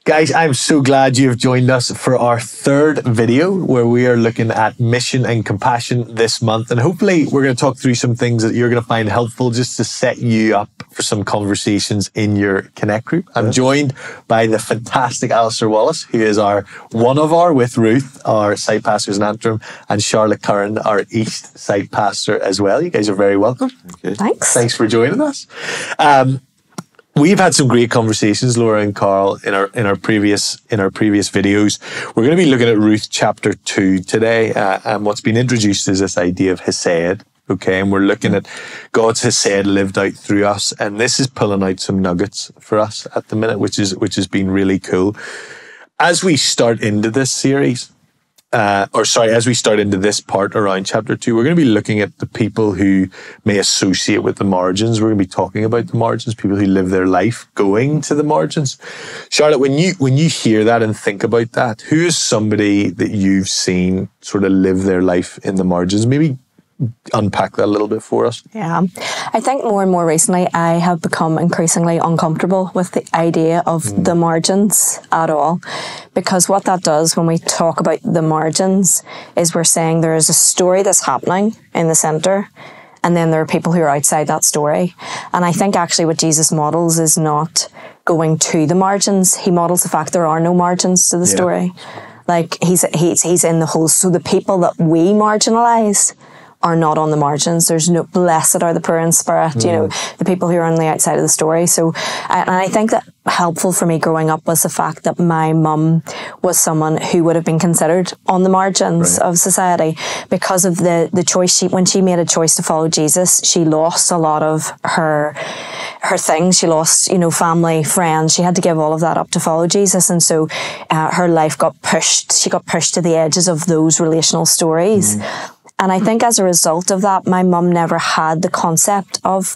Guys, I'm so glad you have joined us for our third video where we are looking at mission and compassion this month. And hopefully we're going to talk through some things that you're going to find helpful just to set you up for some conversations in your Connect group. I'm joined by the fantastic Alistair Wallace, who is one of our, with Ruth, our site pastors in Antrim, and Charlotte Curran, our East site pastor as well. You guys are very welcome. Thanks. Thanks for joining us. We've had some great conversations, Laura and Carl, in our previous videos. We're going to be looking at Ruth chapter 2 today, and what's been introduced is this idea of Hesed. Okay, and we're looking at God's Hesed lived out through us, and this is pulling out some nuggets for us at the minute, which has been really cool. As we start into this series, as we start into this part around chapter 2, we're going to be looking at the people who may associate with the margins. We're going to be talking about the margins, people who live their life going to the margins. Charlotte, when you hear that and think about that, who is somebody that you've seen sort of live their life in the margins? Maybe unpack that a little bit for us. Yeah, I think more and more recently I have become increasingly uncomfortable with the idea of the margins at all, because what that does when we talk about the margins is we're saying there is a story that's happening in the centre, and then there are people who are outside that story. And I think actually what Jesus models is not going to the margins. He models the fact there are no margins to the story. Like he's in the whole. So the people that we marginalise are not on the margins. There's no, blessed are the poor in spirit, you know, the people who are on the outside of the story. So, and I think that helpful for me growing up was the fact that my mum was someone who would have been considered on the margins of society because of the choice. When she made a choice to follow Jesus, she lost a lot of her things. She lost, family, friends. She had to give all of that up to follow Jesus. And so her life got pushed. She got pushed to the edges of those relational stories. And I think as a result of that, my mum never had the concept of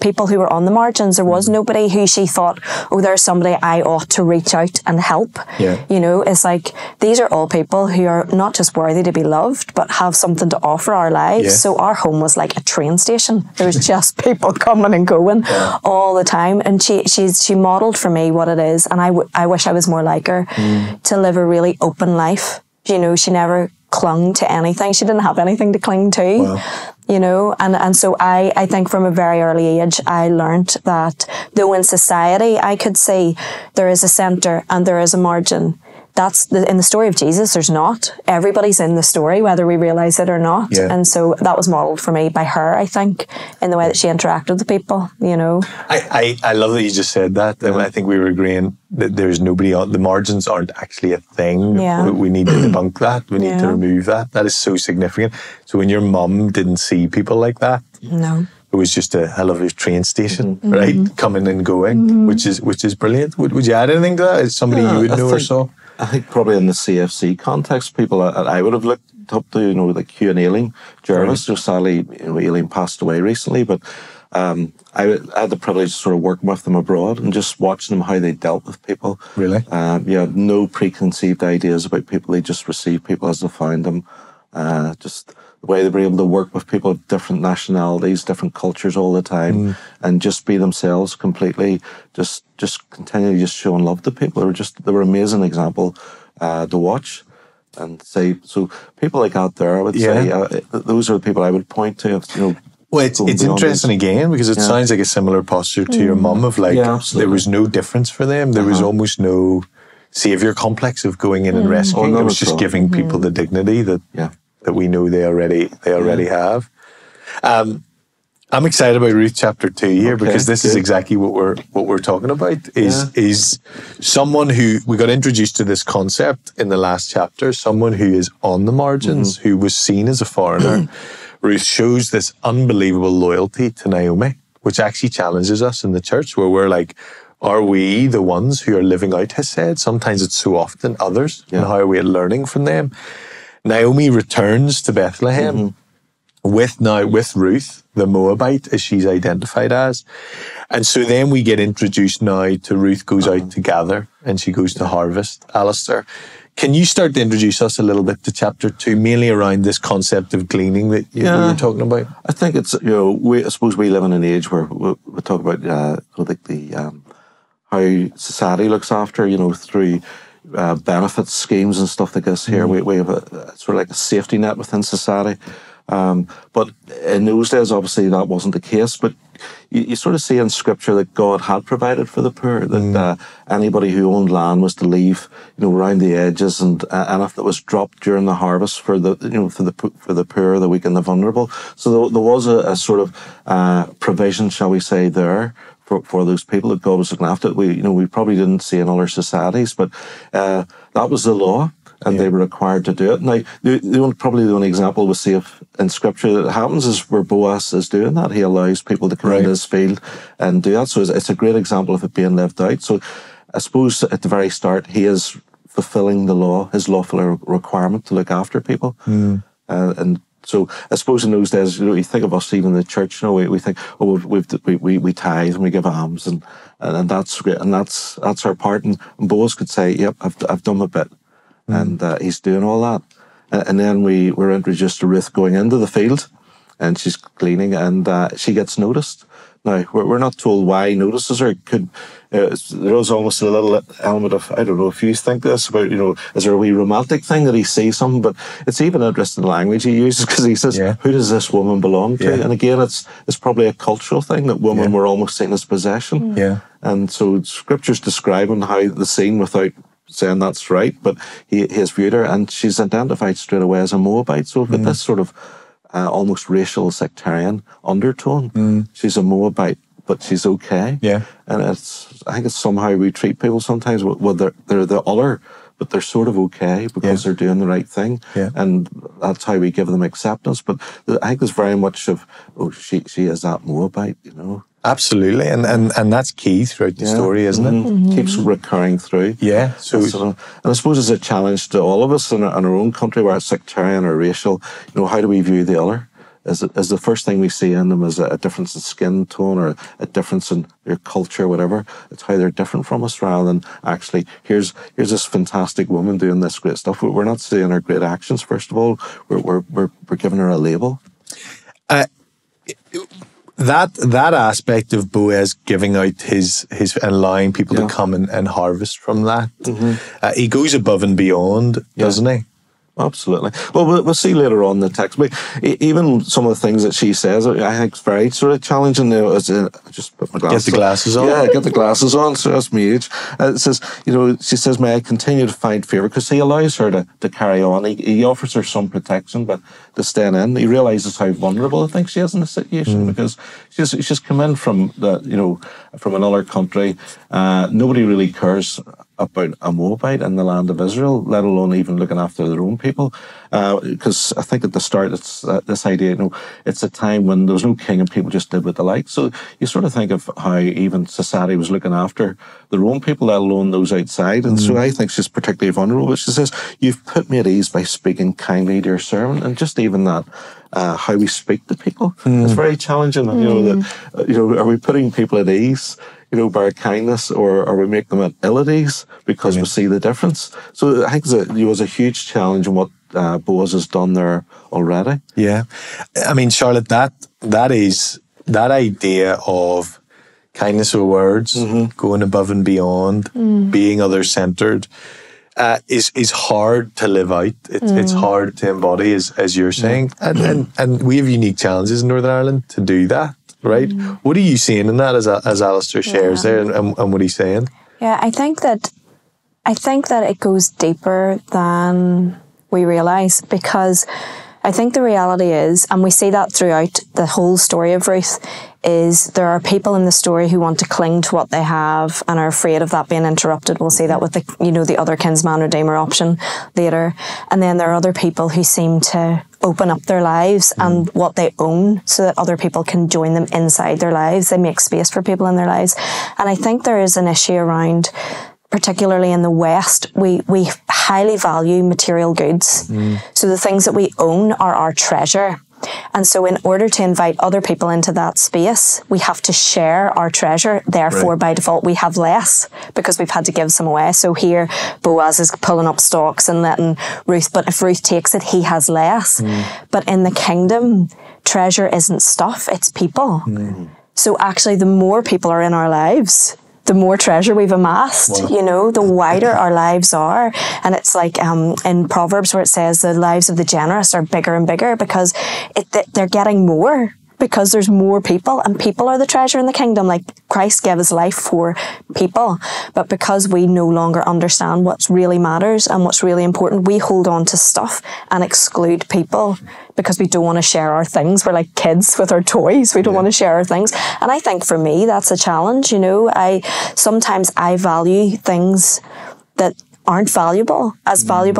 people who were on the margins. There was nobody who she thought, oh, there's somebody I ought to reach out and help. Yeah. It's like, these are all people who are not just worthy to be loved, but have something to offer our lives. Yeah. So our home was like a train station. There was just people coming and going all the time. And she modelled for me what it is. And I wish I was more like her, to live a really open life. She never clung to anything. She didn't have anything to cling to, and so I think from a very early age, I learnt that though in society I could see there is a centre and there is a margin, in the story of Jesus, there's not. Everybody's in the story, whether we realise it or not. Yeah. And so that was modelled for me by her, I think, in the way that she interacted with people, I love that you just said that. I think we were agreeing that there's nobody on, the margins aren't actually a thing. Yeah. We need to debunk that. We need to remove that. That is so significant. So when your mum didn't see people like that, no. It was just I love his train station, right? Coming and going, which is brilliant. Would you add anything to that? Is somebody you would know or so? I think probably in the CFC context, people I would have looked up to, like Hugh and Aileen Jervis. Right. Sadly, Aileen passed away recently, but I had the privilege of sort of working with them abroad and just watching them how they dealt with people. Really? No preconceived ideas about people. They just received people as they found them. Just the way they were able to work with people of different nationalities, different cultures all the time, and just be themselves completely, just continually just showing love to people. They were an amazing example to watch and say. So people like out there, I would say, those are the people I would point to. Well, it's interesting again because it sounds like a similar posture to your mum of like there was no difference for them. There was almost no savior complex of going in and rescuing. It was just giving people the dignity that we know they already have. I'm excited about Ruth chapter 2 here because this is exactly what we're talking about. Is someone who we got introduced to this concept in the last chapter, someone who is on the margins, who was seen as a foreigner. Ruth shows this unbelievable loyalty to Naomi, which actually challenges us in the church, where we're like, are we the ones who are living out Hesed? Sometimes it's so often others, and how are we learning from them? Naomi returns to Bethlehem with Ruth, the Moabite, as she's identified as. And so then we get introduced now to Ruth goes out to gather and she goes to harvest. Alistair, can you start to introduce us a little bit to chapter 2, mainly around this concept of gleaning that you were talking about? I think it's, I suppose we live in an age where we talk about, how society looks after, through benefit schemes and stuff like this here. We have a sort of like a safety net within society. But in those days, obviously, that wasn't the case. But you sort of see in Scripture that God had provided for the poor, that anybody who owned land was to leave, around the edges, and if it was dropped during the harvest for the, for the poor, the weak, and the vulnerable. So there was a sort of provision, shall we say, there for those people that God was looking after. We probably didn't see in other societies, but that was the law. And they were required to do it. Now, probably the only example we see of in Scripture that happens is where Boaz is doing that. He allows people to come into his field and do that. So it's a great example of it being lived out. So I suppose at the very start, he is fulfilling the law, his lawful requirement to look after people. And so I suppose in those days, you think of us, even the church, we think, we tithe and we give alms, and that's great, and that's our part. And Boaz could say, yep, I've done my bit. And he's doing all that. And then we were introduced to Ruth going into the field, and she's cleaning, and she gets noticed. Now, we're not told why he notices her. There was almost a little element of, I don't know if you think this, about, is there a wee romantic thing that he sees something? But it's even interesting language he uses, because he says, who does this woman belong to? And again, it's probably a cultural thing that women were almost seen as possession. And so Scripture's describing how the scene, without saying that's right, but he has viewed her, and she's identified straight away as a Moabite. So we've got this sort of almost racial sectarian undertone. She's a Moabite, but she's okay. And I think it's somehow we treat people sometimes, well, they're the other, but they're sort of okay because they're doing the right thing. And that's how we give them acceptance. But I think there's very much of, she is that Moabite, Absolutely, and that's key throughout the story, isn't it? Keeps recurring through. So and I suppose it's a challenge to all of us in our own country, where it's sectarian or racial. How do we view the other? Is the first thing we see in them is a difference in skin tone, or a difference in their culture, whatever? It's how they're different from us, rather than actually, here's this fantastic woman doing this great stuff. We're not seeing her great actions. First of all, we're giving her a label. That aspect of Boaz giving out his and allowing people to come and harvest from that, he goes above and beyond, doesn't he? Absolutely. Well, we'll see later on in the text. But even some of the things that she says, I think it's very sort of challenging. Just put my glasses Get the glasses on. Yeah, get the glasses on. So that's my age. It says, she says, may I continue to find favour? Because he allows her to carry on. He offers her some protection, but to stay in. He realises how vulnerable I think she is in the situation, because she's come in from from another country. Nobody really cares about a Moabite in the land of Israel, let alone even looking after their own people. Because I think at the start, it's this idea, it's a time when there was no king and people just did what they liked. So you sort of think of how even society was looking after their own people, let alone those outside. And so I think she's particularly vulnerable. But she says, you've put me at ease by speaking kindly to your servant. And just even that, how we speak to people, is very challenging. Are we putting people at ease, by our kindness, or are we making them at ill at ease because we see the difference? So I think there was a huge challenge in what Boaz has done there already. Yeah. I mean, Charlotte, that idea of kindness of words, going above and beyond, being other-centered, is hard to live out. It's hard to embody, as you're saying. And we have unique challenges in Northern Ireland to do that. Right? What are you seeing in that as Alistair shares there, and what he's saying? Yeah, I think that it goes deeper than we realise, because I think the reality is, and we see that throughout the whole story of Ruth, is there are people in the story who want to cling to what they have and are afraid of that being interrupted. We'll see that with the other kinsman redeemer option later. And then there are other people who seem to open up their lives and what they own so that other people can join them inside their lives. They make space for people in their lives. And I think there is an issue around, particularly in the West, we highly value material goods. So the things that we own are our treasure. And so in order to invite other people into that space, we have to share our treasure. Therefore, by default, we have less because we've had to give some away. So here, Boaz is pulling up stalks and letting Ruth, but if Ruth takes it, he has less. But in the kingdom, treasure isn't stuff, it's people. So actually, the more people are in our lives, the more treasure we've amassed, you know, the wider our lives are. And it's like in Proverbs where it says the lives of the generous are bigger and bigger because they're getting more. Because there's more people, and people are the treasure in the kingdom. Like Christ gave his life for people, but because we no longer understand what really matters and what's really important, we hold on to stuff and exclude people because we don't want to share our things. We're like kids with our toys. We don't want to share our things. And I think for me, that's a challenge. You know, sometimes I value things that aren't valuable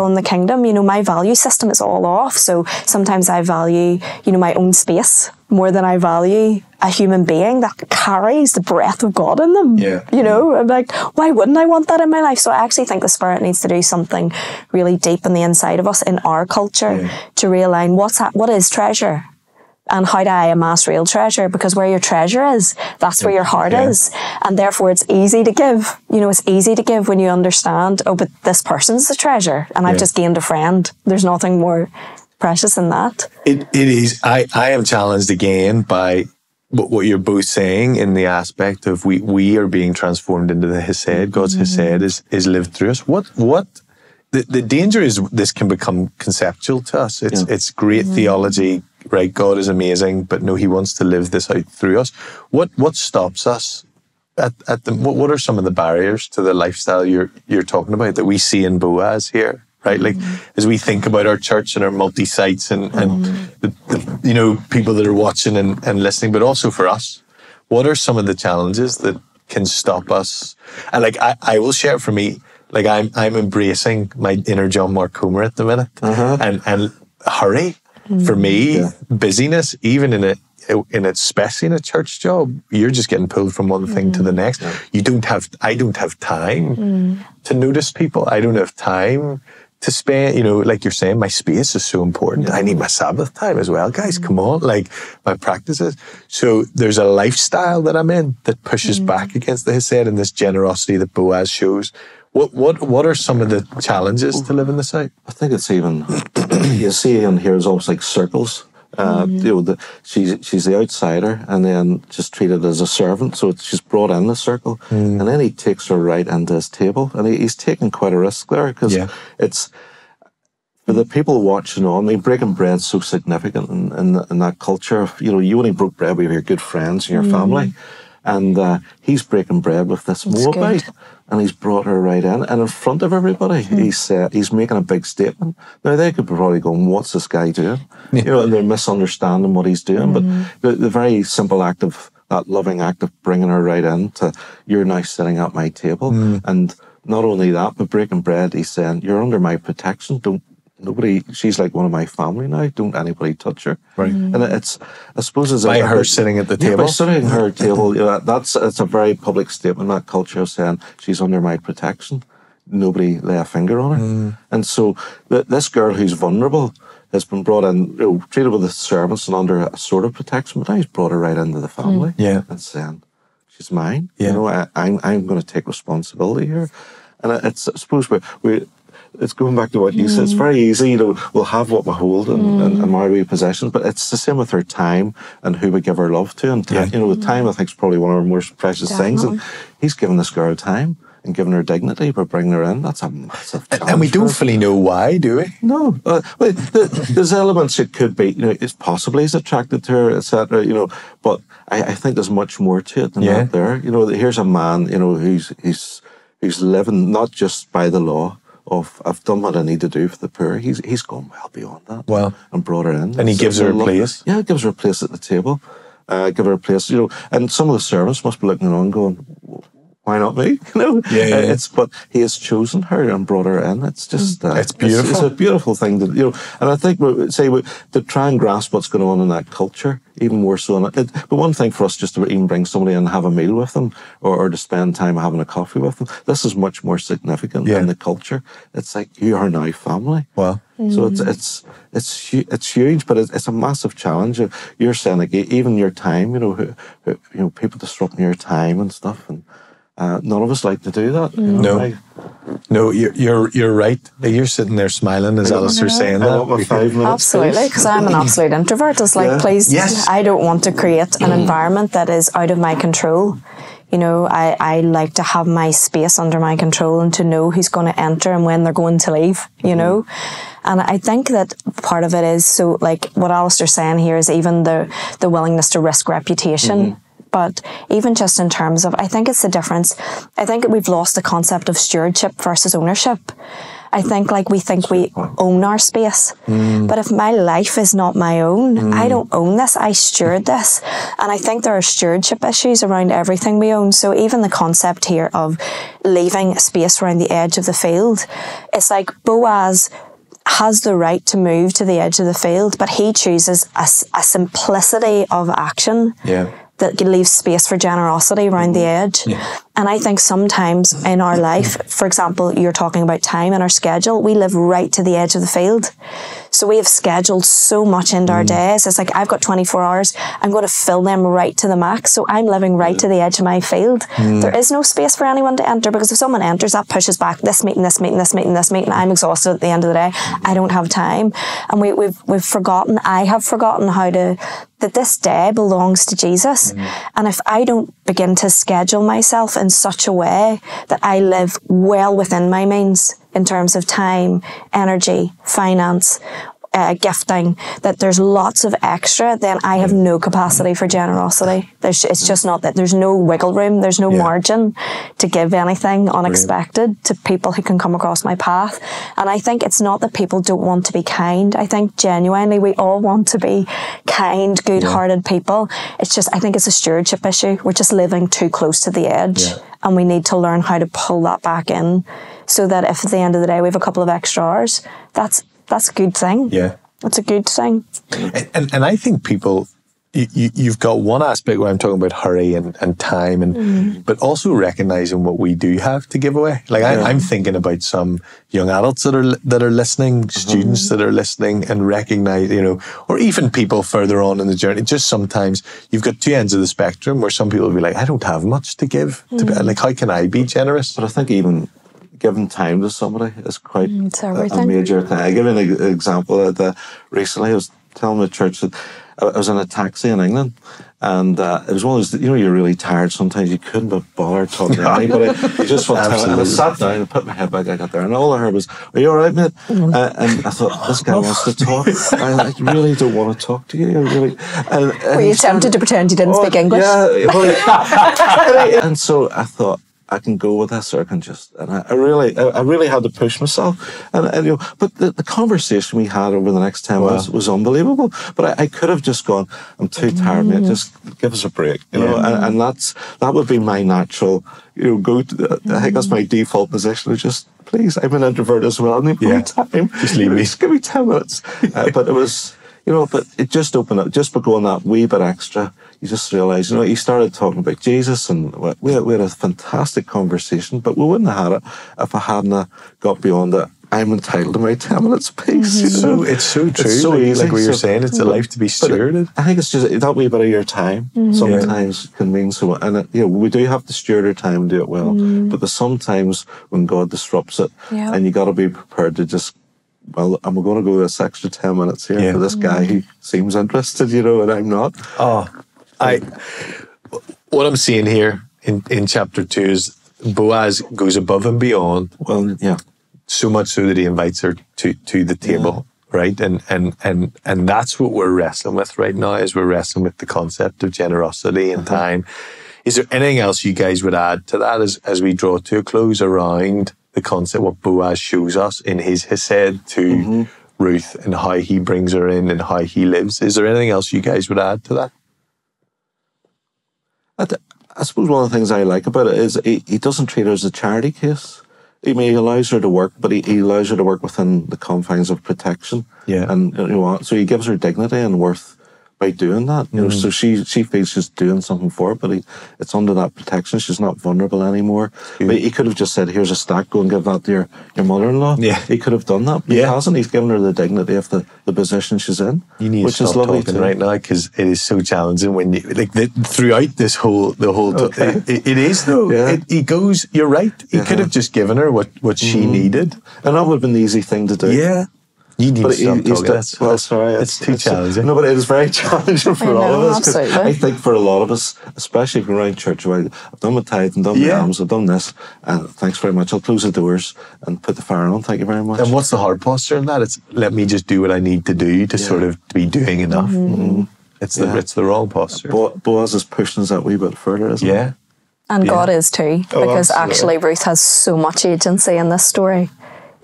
in the kingdom. You know, my value system is all off. So sometimes I value, you know, my own space more than I value a human being that carries the breath of God in them. Yeah. You know, I'm like, why wouldn't I want that in my life? So I actually think the Spirit needs to do something really deep in the inside of us in our culture to realign what is treasure. And how do I amass real treasure? Because where your treasure is, that's where your heart is. And therefore it's easy to give. You know, it's easy to give when you understand, oh, but this person's the treasure and I've just gained a friend. There's nothing more precious than that. It is. I am challenged again by what you're both saying in the aspect of we are being transformed into the Hesed. God's Hesed is lived through us. The danger is this can become conceptual to us. It's great theology, right? God is amazing, but no, he wants to live this out through us. What stops us what are some of the barriers to the lifestyle you're talking about that we see in Boaz here? Right, like as we think about our church and our multi-sites and the you know, people that are watching and listening, but also for us, what are some of the challenges that can stop us? And like I will share for me, like I'm embracing my inner John Mark Comer at the minute, and hurry for me, busyness, even in especially in a church job, you're just getting pulled from one thing to the next. I don't have time to notice people. I don't have time to spend, you know, like you're saying, my space is so important. I need my Sabbath time as well, guys. Come on, like my practices. So there's a lifestyle that I'm in that pushes back against the Hesed and this generosity that Boaz shows. What are some of the challenges to live in the site? I think it's even, you see in here is almost like circles. You know, she's the outsider and then just treated as a servant. So she's brought in the circle, and then he takes her right into his table, and he's taking quite a risk there because it's for the people watching on. I mean, breaking bread's so significant in that culture. You know, you only broke bread with your good friends and your family, and he's breaking bread with this Moabite. And he's brought her right in, and in front of everybody, he's making a big statement. Now they could be probably going, "What's this guy doing?" You know, and they're misunderstanding what he's doing. But the very simple act of that loving act of bringing her right in to, "You're now sitting at my table," and not only that, but breaking bread, he's saying, "You're under my protection. She's like one of my family now. Don't anybody touch her." Right. And it's, I suppose, by her sitting at the table. By sitting at her table, you know, it's a very public statement. That culture of saying she's under my protection. Nobody lay a finger on her. And so this girl who's vulnerable has been brought in, you know, treated with the servants and under a sort of protection, but now he's brought her right into the family. And saying, "She's mine. You know, I'm going to take responsibility here." And it's, I suppose it's going back to what you said. It's very easy, you know, we'll have what we hold and our wee possessions, but it's the same with our time and who we give our love to. And, you know, the time, I think, is probably one of our most precious things. And he's given this girl time and given her dignity by bringing her in. That's a massive challenge. And we don't fully know why, do we? No. There's elements it could be, you know, it's possibly he's attracted to her, etc., you know, but I think there's much more to it than that there. You know, here's a man, you know, who's living not just by the law, of I've done what I need to do for the poor. He's gone well beyond that. Well, and brought her in. And he gives her a place. Yeah, gives her a place at the table. Give her a place, you know. And some of the servants must be looking on going, "Why not me?" You know. But he has chosen her and brought her in. It's just it's beautiful. It's a beautiful thing to, you know. And I think to try and grasp what's going on in that culture even more so. But one thing for us just to even bring somebody in and have a meal with them or to spend time having a coffee with them. This is much more significant in the culture. It's like you are now family. Wow. So it's huge, but it's a massive challenge. You're saying like even your time, you know, people disrupting your time and stuff, and none of us like to do that. You know? No, you're right. You're sitting there smiling as Alistair's saying that. 5 minutes. Absolutely, because I'm an absolute introvert. It's like, please, I don't want to create an environment that is out of my control. You know, I like to have my space under my control and to know who's going to enter and when they're going to leave, you know. And I think that part of it is, so like what Alistair's saying here is even the willingness to risk reputation. But even just in terms of, I think it's the difference. I think we've lost the concept of stewardship versus ownership. I think we own our space. But if my life is not my own, I don't own this, I steward this. And I think there are stewardship issues around everything we own. So even the concept here of leaving space around the edge of the field, it's like Boaz has the right to move to the edge of the field, but he chooses a simplicity of action. That leaves space for generosity around the edge. And I think sometimes in our life, for example, you're talking about time in our schedule, we live right to the edge of the field. So we have scheduled so much into our days. It's like, I've got 24 hours, I'm going to fill them right to the max. So I'm living right to the edge of my field. There is no space for anyone to enter, because if someone enters, that pushes back this meeting, this meeting, this meeting, this meeting. I'm exhausted at the end of the day. I don't have time. And we've forgotten, I have forgotten that this day belongs to Jesus. And if I don't begin to schedule myself in such a way that I live well within my means in terms of time, energy, finance, gifting, that there's lots of extra, then I have no capacity for generosity. It's just not that. There's no wiggle room, there's no margin to give anything unexpected to people who can come across my path. And I think it's not that people don't want to be kind. I think genuinely we all want to be kind, good-hearted people. It's just, I think it's a stewardship issue. We're just living too close to the edge, and we need to learn how to pull that back in, so that if at the end of the day we have a couple of extra hours, that's a good thing. It's a good thing. And I think people, you've got one aspect where I'm talking about hurry and time, but also recognizing what we do have to give away. Like I'm thinking about some young adults that are listening, students that are listening, and recognize, you know, or even people further on in the journey. Just sometimes you've got two ends of the spectrum where some people will be like, I don't have much to give. Like, how can I be generous? But I think even giving time to somebody is quite a major thing. I give you an example. Recently, I was telling the church that I was in a taxi in England, and it was one of those, you know, you're really tired sometimes, you couldn't be bothered talking to anybody. You just want to, and I sat down and put my head back, I got there, and all I heard was, "Are you all right, mate?" And I thought, this guy wants to talk. I really don't want to talk to you. And were you tempted to pretend you didn't speak English? And so I thought, I can go with this, or I can just, and I really had to push myself. And you know, but the conversation we had over the next 10 minutes was unbelievable. But I could have just gone, I'm too tired, mate, just give us a break, you know. And that would be my natural, you know, I think that's my default position, is just, please, I'm an introvert as well, I need more time. Just leave me. Just give me 10 minutes. But it was, you know, but it just opened up, just by going that wee bit extra. You just realise, you know, he started talking about Jesus, and we had a fantastic conversation, but we wouldn't have had it if I hadn't got beyond it. I'm entitled to my 10 minutes apiece. You know? It's so true. It's so easy. Like what you're saying, it's a life to be stewarded. I think it's just that wee bit of your time sometimes can mean so much. And, you know, we do have to steward our time and do it well. But there's sometimes when God disrupts it, and you got to be prepared to just, well, I'm going to go this extra 10 minutes here for this guy who seems interested, you know, and I'm not. What I'm seeing here in chapter 2 is Boaz goes above and beyond. Well, so much so that he invites her to the table, right? And that's what we're wrestling with right now, is we're wrestling with the concept of generosity and time. Is there anything else you guys would add to that as we draw to a close around the concept, what Boaz shows us in his hesed to Ruth, and how he brings her in and how he lives? Is there anything else you guys would add to that? I suppose one of the things I like about it is he doesn't treat her as a charity case. He allows her to work, but he allows her to work within the confines of protection. And you know, so he gives her dignity and worth by doing that. You know, so she feels she's doing something for it, but it's under that protection. She's not vulnerable anymore. But he could have just said, "Here's a stack, go and give that to your mother-in-law." He could have done that, but he hasn't. He's given her the dignity of the position she's in. You need to stop talking right now, because it is so challenging when you throughout this whole it is though. He goes, you're right. He could have just given her what she needed, and that would have been the easy thing to do. You need to stop talking. Well, sorry. It's too challenging. No, but it is very challenging for all of us. Absolutely. I think for a lot of us, especially if you're around church, well, I've done my tithe and done my alms, I've done this, and thanks very much. I'll close the doors and put the fire on. Thank you very much. And what's the hard posture in that? It's let me just do what I need to do to sort of be doing enough. Mm-hmm. It's the wrong posture. Boaz is pushing us that wee bit further, isn't he? Yeah. And God is too, because actually Ruth has so much agency in this story.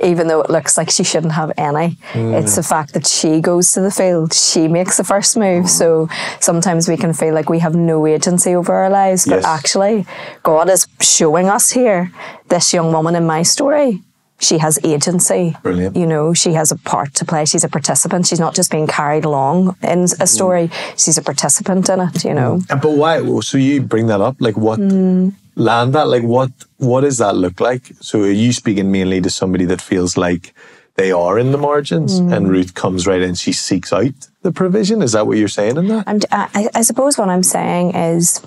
Even though it looks like she shouldn't have any. It's the fact that she goes to the field, she makes the first move. So sometimes we can feel like we have no agency over our lives, but actually God is showing us here, this young woman in my story, she has agency. Brilliant. You know, she has a part to play. She's a participant. She's not just being carried along in a story. She's a participant in it, you know. But why? So you bring that up, like what... land that, like what does that look like? So are you speaking mainly to somebody that feels like they are in the margins and Ruth comes right in, she seeks out the provision? Is that what you're saying in that? I suppose what I'm saying is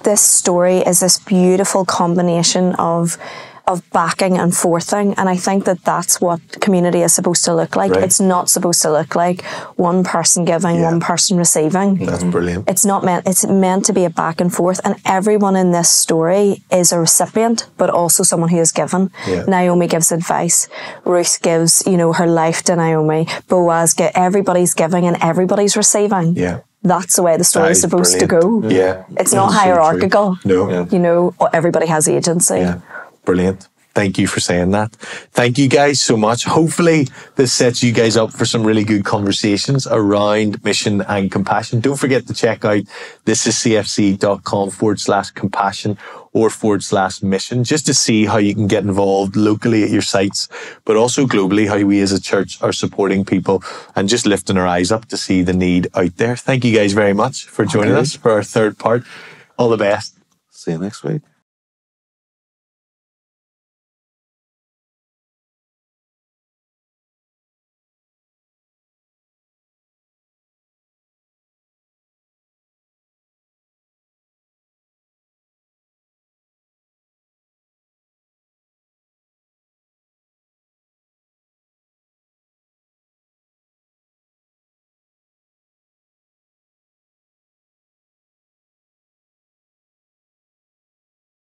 this story is this beautiful combination of backing and forthing, and I think that that's what community is supposed to look like. Right. It's not supposed to look like one person giving, one person receiving. That's brilliant. It's meant to be a back and forth, and everyone in this story is a recipient, but also someone who is given. Yeah. Naomi gives advice. Ruth gives, her life to Naomi. Boaz, everybody's giving and everybody's receiving. Yeah. That's the way the story is supposed to go. Yeah. It's not hierarchical. So no. Everybody has agency. Yeah. Brilliant. Thank you for saying that. Thank you guys so much. Hopefully this sets you guys up for some really good conversations around mission and compassion. Don't forget to check out thisiscfc.com/compassion or /mission just to see how you can get involved locally at your sites, but also globally, how we as a church are supporting people and just lifting our eyes up to see the need out there. Thank you guys very much for joining us for our third part. All the best. See you next week.